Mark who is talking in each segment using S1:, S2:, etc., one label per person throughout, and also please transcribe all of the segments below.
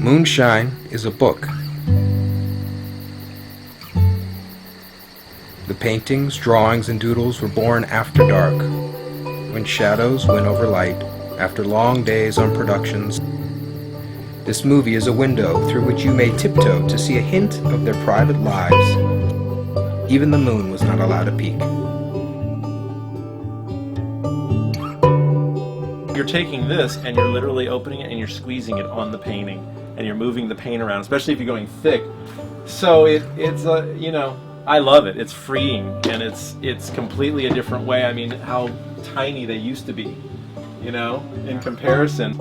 S1: Moonshine is a book. The paintings, drawings, and doodles were born after dark, when shadows win over light, after long days on productions. This movie is a window through which you may tiptoe to see a hint of their private lives. Even the moon was not allowed a peek.
S2: You're taking this and you're literally opening it and you're squeezing it on the painting and you're moving the paint around, especially if you're going thick. So it's I love it. It's freeing and it's completely a different way. I mean, how tiny they used to be, in comparison.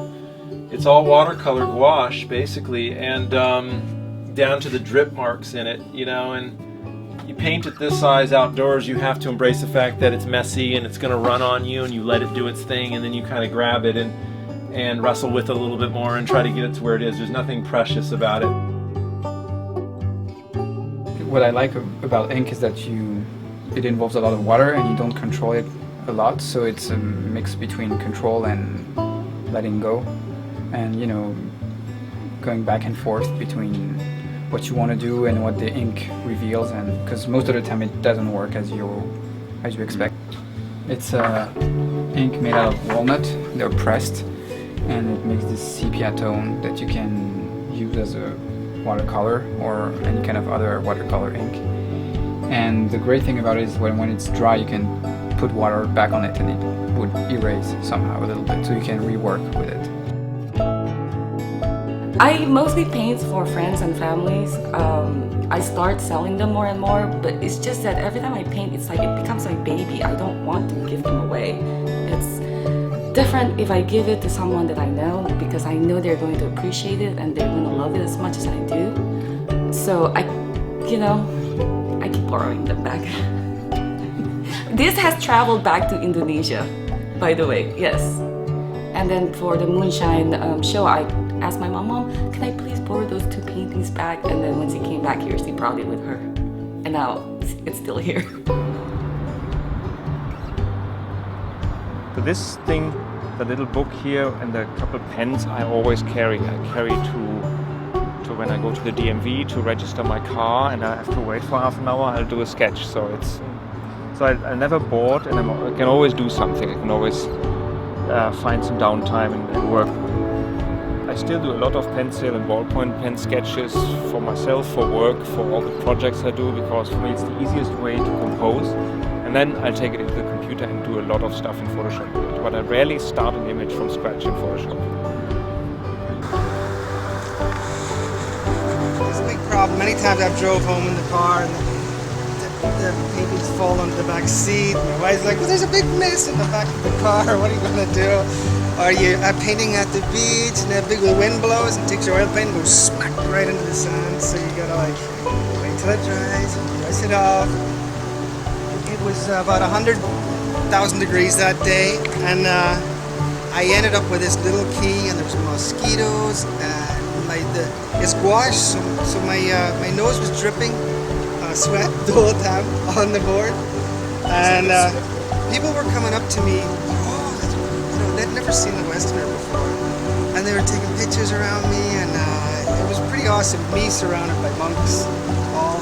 S2: It's all watercolor gouache basically, and down to the drip marks in it, and you paint it this size outdoors, you have to embrace the fact that it's messy and it's going to run on you, and you let it do its thing, and then you kind of grab it and wrestle with it a little bit more and try to get it to where it is. There's nothing precious about it.
S3: What I like about ink is that it involves a lot of water and you don't control it a lot, so it's a mix between control and letting go, and going back and forth between what you want to do and what the ink reveals, and because most of the time it doesn't work as you expect. It's ink made out of walnut. They're pressed, and it makes this sepia tone that you can use as a watercolor or any kind of other watercolor ink. And the great thing about it is when it's dry, you can put water back on it and it would erase somehow a little bit, so you can rework with it.
S4: I mostly paint for friends and families. I start selling them more and more, but it's just that every time I paint, it's like it becomes my baby. I don't want to give them away. It's different if I give it to someone that I know, because I know they're going to appreciate it and they're going to love it as much as I do. So I keep borrowing them back. This has traveled back to Indonesia, by the way, yes. And then for the Moonshine show, I asked my mom, can I please borrow those two paintings back? And then when she came back here, she brought it with her. And now it's still here.
S5: So this thing, the little book here and the couple pens I always carry. I carry to when I go to the DMV to register my car, and I have to wait for half an hour, I'll do a sketch. So I'm never bored, and I can always do something. I can always find some downtime and work. I still do a lot of pencil and ballpoint pen sketches for myself, for work, for all the projects I do, because for me it's the easiest way to compose. And then I'll take it into the computer and do a lot of stuff in Photoshop with it. But I rarely start an image from scratch in Photoshop.
S6: It's a big problem. Many times I've drove home in the car and the paintings fall onto the back seat. My wife's like, well, there's a big mess in the back of the car. What are you going to do? Or I'm painting at the beach and the big wind blows and takes your oil paint and goes smack right into the sand. So you gotta wait till it dries and brush it off. It was about 100,000 degrees that day, and I ended up with this little key, and there was mosquitoes and it's gouache, so my nose was dripping sweat the whole time on the board, and people were coming up to me. They'd never seen the Westerner before, and they were taking pictures around me, and it was pretty awesome. Me surrounded by monks, all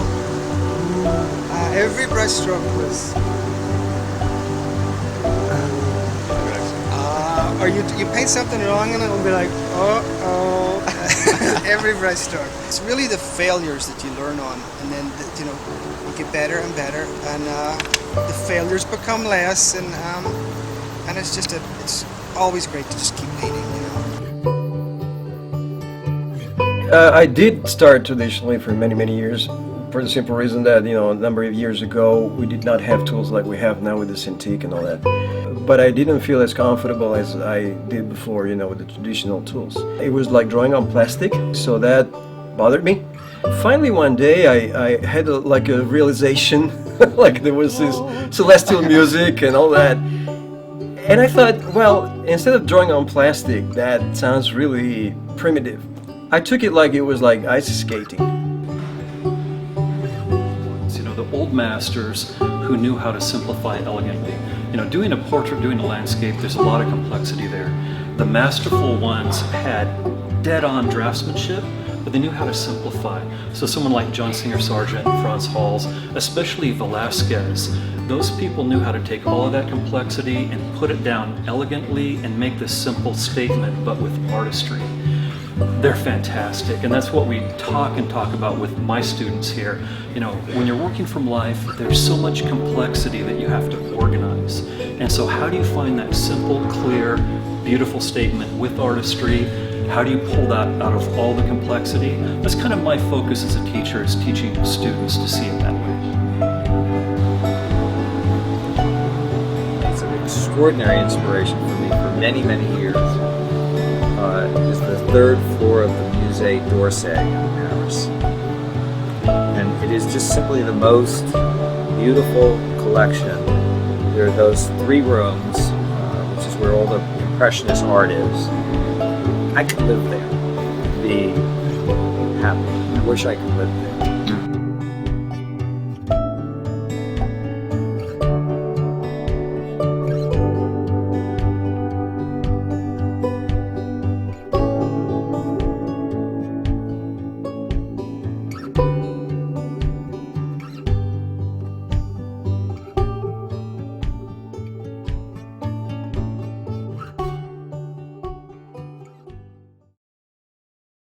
S6: every brush stroke was or you paint something wrong and it'll be like, oh. Every brush stroke. It's really the failures that you learn on, and then you get better and better, and the failures become less, and it's just it's always great to just keep painting,
S7: I did start traditionally for many years, for the simple reason that a number of years ago we did not have tools like we have now with the Cintiq and all that. But I didn't feel as comfortable as I did before, with the traditional tools. It was like drawing on plastic, so that bothered me. Finally one day I had a realization, like there was this celestial music and all that. And I thought, well, instead of drawing on plastic, that sounds really primitive. I took it like it was like ice skating.
S8: The old masters who knew how to simplify elegantly. Doing a portrait, doing a landscape, there's a lot of complexity there. The masterful ones had dead-on draftsmanship, but they knew how to simplify. So someone like John Singer Sargent, Franz Hals, especially Velázquez, those people knew how to take all of that complexity and put it down elegantly and make this simple statement, but with artistry. They're fantastic, and that's what we talk about with my students here. You know, when you're working from life, there's so much complexity that you have to organize. And so how do you find that simple, clear, beautiful statement with artistry? How do you pull that out of all the complexity? That's kind of my focus as a teacher, is teaching students to see it that way.
S9: It's an extraordinary inspiration for me for many, many years. Is the third floor of the Musée d'Orsay in Paris. And it is just simply the most beautiful collection. There are those 3 rooms, which is where all the Impressionist art is. I could live there and be happy. I wish I could live there.